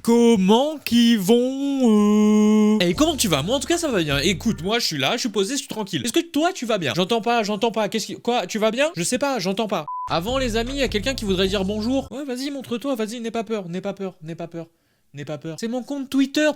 Comment qu'ils vont Et comment tu vas? Moi en tout cas ça va bien. Écoute, moi je suis là, je suis posé, je suis tranquille. Est-ce que toi tu vas bien? J'entends pas. Qu'est-ce qui... Quoi? Tu vas bien? Je sais pas, j'entends pas. Avant les amis, il y a quelqu'un qui voudrait dire bonjour. Ouais, vas-y, montre-toi, vas-y, n'aie pas peur, n'aie pas peur, n'aie pas peur, n'aie pas peur. C'est mon compte Twitter.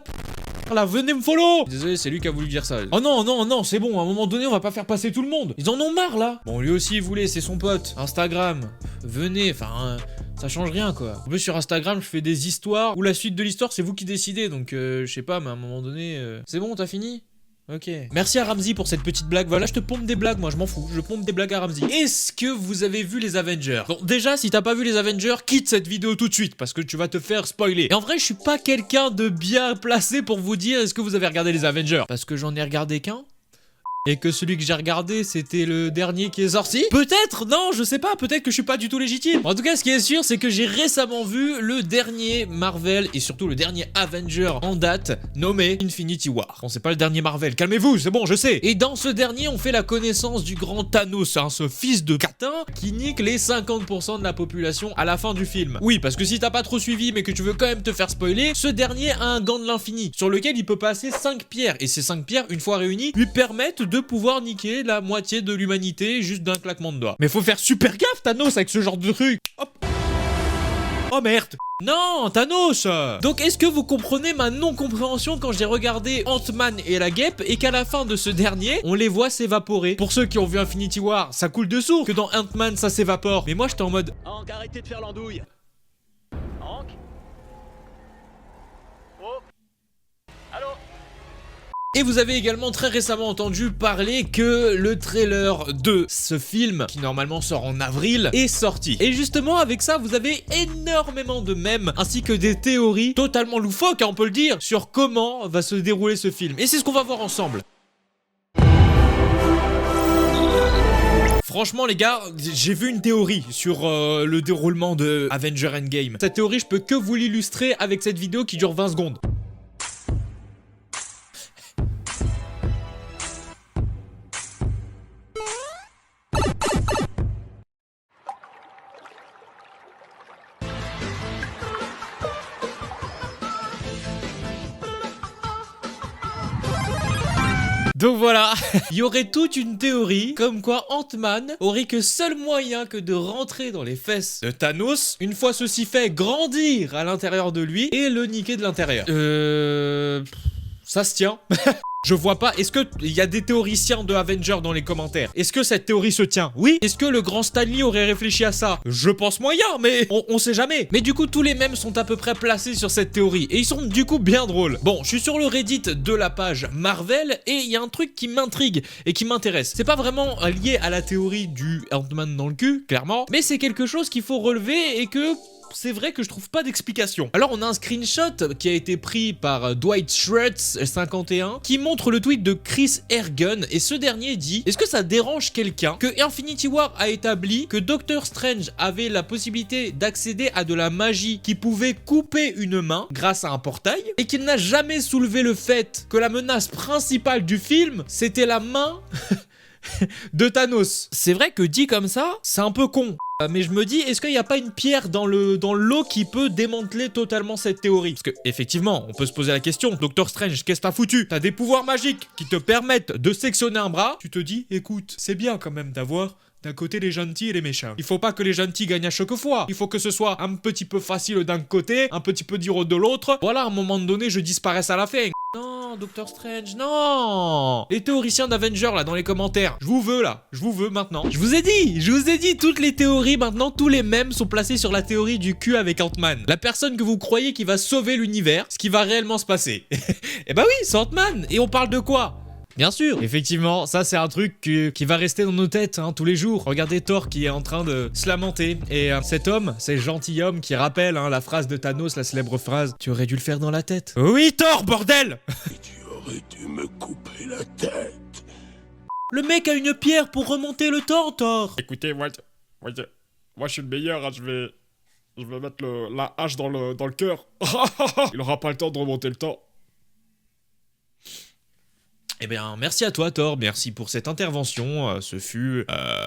Là, venez me follow. Désolé, c'est lui qui a voulu dire ça. Oh non, non, non, c'est bon, à un moment donné, on va pas faire passer tout le monde. Ils en ont marre, là. Bon, lui aussi, il voulait, c'est son pote. Instagram, venez, enfin, ça change rien, quoi. En plus, sur Instagram, je fais des histoires où la suite de l'histoire, c'est vous qui décidez. Donc, je sais pas, mais à un moment donné... C'est bon, t'as fini? Ok. Merci à Ramsey pour cette petite blague. Voilà, je te pompe des blagues, moi, je m'en fous. Je pompe des blagues à Ramsey. Est-ce que vous avez vu les Avengers? Bon, déjà, si t'as pas vu les Avengers, quitte cette vidéo tout de suite, parce que tu vas te faire spoiler. Et en vrai, je suis pas quelqu'un de bien placé pour vous dire est-ce que vous avez regardé les Avengers. Parce que j'en ai regardé qu'un. Et que celui que j'ai regardé, c'était le dernier qui est sorti? Peut-être, non, je sais pas, peut-être que je suis pas du tout légitime. En tout cas, ce qui est sûr, c'est que j'ai récemment vu le dernier Marvel et surtout le dernier Avenger en date, nommé Infinity War. Bon, c'est pas le dernier Marvel, calmez-vous, c'est bon, je sais. Et dans ce dernier, on fait la connaissance du grand Thanos, hein, ce fils de catin qui nique les 50% de la population à la fin du film. Oui, parce que si t'as pas trop suivi, mais que tu veux quand même te faire spoiler, ce dernier a un gant de l'infini, sur lequel il peut passer 5 pierres. Et ces 5 pierres, une fois réunies, lui permettent de pouvoir niquer la moitié de l'humanité juste d'un claquement de doigts. Mais faut faire super gaffe, Thanos, avec ce genre de truc. Hop. Oh merde. Non, Thanos. Donc est-ce que vous comprenez ma non-compréhension quand j'ai regardé Ant-Man et la guêpe et qu'à la fin de ce dernier, on les voit s'évaporer? Pour ceux qui ont vu Infinity War, ça coule de source que dans Ant-Man ça s'évapore. Mais moi j'étais en mode... Hank, arrêtez de faire l'andouille. Hank? Oh. Allô? Et vous avez également très récemment entendu parler que le trailer de ce film, qui normalement sort en avril, est sorti. Et justement avec ça, vous avez énormément de mèmes, ainsi que des théories totalement loufoques, hein, on peut le dire, sur comment va se dérouler ce film. Et c'est ce qu'on va voir ensemble. Franchement les gars, j'ai vu une théorie sur le déroulement de Avengers Endgame. Cette théorie, je peux que vous l'illustrer avec cette vidéo qui dure 20 secondes. Donc voilà, il y aurait toute une théorie comme quoi Ant-Man aurait que seul moyen que de rentrer dans les fesses de Thanos, une fois ceci fait, grandir à l'intérieur de lui et le niquer de l'intérieur. Ça se tient. Je vois pas, est-ce qu'il y a des théoriciens de Avengers dans les commentaires? Est-ce que cette théorie se tient? Oui. Est-ce que le grand Stanley aurait réfléchi à ça? Je pense moyen, mais on sait jamais. Mais du coup, tous les mèmes sont à peu près placés sur cette théorie. Et ils sont du coup bien drôles. Bon, je suis sur le Reddit de la page Marvel et il y a un truc qui m'intrigue et qui m'intéresse. C'est pas vraiment lié à la théorie du Ant-Man dans le cul, clairement. Mais c'est quelque chose qu'il faut relever et que... c'est vrai que je trouve pas d'explication. Alors on a un screenshot qui a été pris par Dwight Schrute 51 qui montre le tweet de Chris Ergun et ce dernier dit: est-ce que ça dérange quelqu'un que Infinity War a établi que Doctor Strange avait la possibilité d'accéder à de la magie qui pouvait couper une main grâce à un portail et qu'il n'a jamais soulevé le fait que la menace principale du film c'était la main de Thanos? C'est vrai que dit comme ça, c'est un peu con. Mais je me dis, est-ce qu'il n'y a pas une pierre dans l'eau qui peut démanteler totalement cette théorie? Parce que, effectivement, on peut se poser la question, Doctor Strange, qu'est-ce que t'as foutu? T'as des pouvoirs magiques qui te permettent de sectionner un bras. Tu te dis, écoute, c'est bien quand même d'avoir d'un côté les gentils et les méchants. Il faut pas que les gentils gagnent à chaque fois. Il faut que ce soit un petit peu facile d'un côté, un petit peu dur de l'autre. Voilà, à un moment donné, je disparaisse à la fin. Non, Doctor Strange, non! Les théoriciens d'Avengers, là, dans les commentaires, je vous veux, là. Je vous veux, maintenant. Je vous ai dit, toutes les théories, maintenant, tous les mèmes sont placés sur la théorie du cul avec Ant-Man. La personne que vous croyez qui va sauver l'univers, ce qui va réellement se passer. Eh bah oui, c'est Ant-Man. Et on parle de quoi? Bien sûr, effectivement, ça c'est un truc qui va rester dans nos têtes hein, tous les jours. Regardez Thor qui est en train de se lamenter. Et cet homme, ce gentilhomme qui rappelle hein, la phrase de Thanos, la célèbre phrase « Tu aurais dû le faire dans la tête ». Oui Thor, bordel. Et tu aurais dû me couper la tête. Le mec a une pierre pour remonter le temps, Thor. Écoutez, moi je suis le meilleur, hein, je vais mettre la hache dans le cœur. Il aura pas le temps de remonter le temps. Eh bien, merci à toi, Thor, merci pour cette intervention. Ce fut,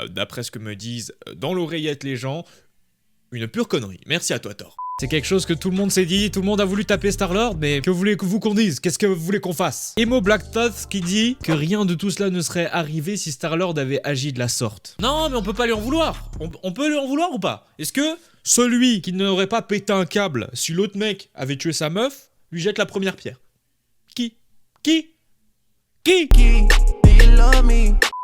d'après ce que me disent dans l'oreillette les gens, une pure connerie. Merci à toi, Thor. C'est quelque chose que tout le monde s'est dit, tout le monde a voulu taper Star-Lord, mais que voulez-vous qu'on dise? Qu'est-ce que vous voulez qu'on fasse? Emo Black Thoth qui dit que rien de tout cela ne serait arrivé si Star-Lord avait agi de la sorte. Non, mais on peut pas lui en vouloir. On peut lui en vouloir ou pas? Est-ce que celui qui n'aurait pas pété un câble si l'autre mec avait tué sa meuf, lui jette la première pierre? Qui?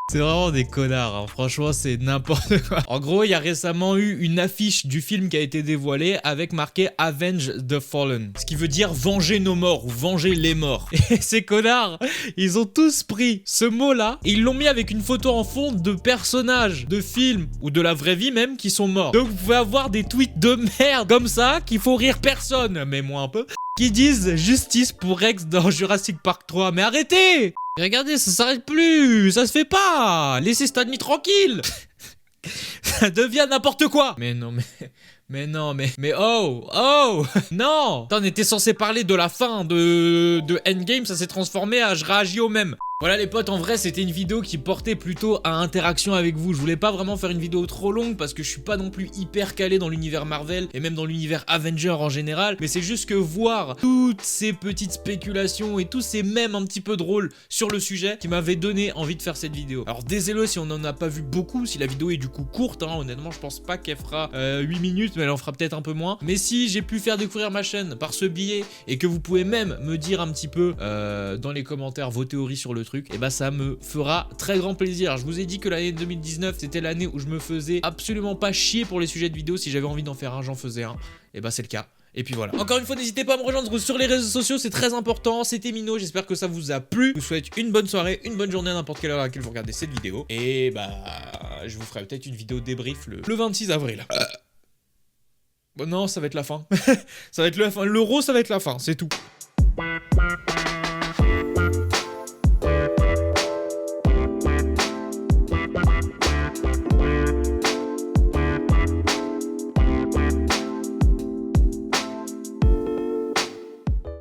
C'est vraiment des connards, hein. Franchement c'est n'importe quoi. En gros, il y a récemment eu une affiche du film qui a été dévoilée avec marqué Avenge the Fallen, ce qui veut dire venger nos morts ou venger les morts. Et ces connards, ils ont tous pris ce mot-là et ils l'ont mis avec une photo en fond de personnages de films ou de la vraie vie même qui sont morts. Donc vous pouvez avoir des tweets de merde comme ça qui font rire personne, mais moi un peu, qui disent justice pour Rex dans Jurassic Park 3. Mais arrêtez! Regardez, ça s'arrête plus, ça se fait pas. Laissez Stan Lee tranquille. Ça devient n'importe quoi. Mais non, mais oh, non. Attends, on était censé parler de la fin de Endgame, ça s'est transformé à je réagis au même. Voilà les potes, en vrai c'était une vidéo qui portait plutôt à interaction avec vous. Je voulais pas vraiment faire une vidéo trop longue parce que je suis pas non plus hyper calé dans l'univers Marvel et même dans l'univers Avenger en général. Mais c'est juste que voir toutes ces petites spéculations et tous ces mèmes un petit peu drôles sur le sujet qui m'avaient donné envie de faire cette vidéo. Alors désolé si on en a pas vu beaucoup, si la vidéo est du coup courte, hein. Honnêtement je pense pas qu'elle fera 8 minutes, mais elle en fera peut-être un peu moins. Mais si j'ai pu faire découvrir ma chaîne par ce biais et que vous pouvez même me dire un petit peu dans les commentaires vos théories sur le truc, et bah ça me fera très grand plaisir. Je vous ai dit que l'année 2019 c'était l'année où je me faisais absolument pas chier pour les sujets de vidéos. Si j'avais envie d'en faire un, j'en faisais un, et bah c'est le cas. Et puis voilà. Encore une fois, n'hésitez pas à me rejoindre sur les réseaux sociaux, c'est très important. C'était Mino, j'espère que ça vous a plu. Je vous souhaite une bonne soirée, une bonne journée à n'importe quelle heure à laquelle vous regardez cette vidéo. Et bah je vous ferai peut-être une vidéo débrief le 26 avril. Bon non, ça va être la fin. Ça va être la fin. L'euro, ça va être la fin, c'est tout.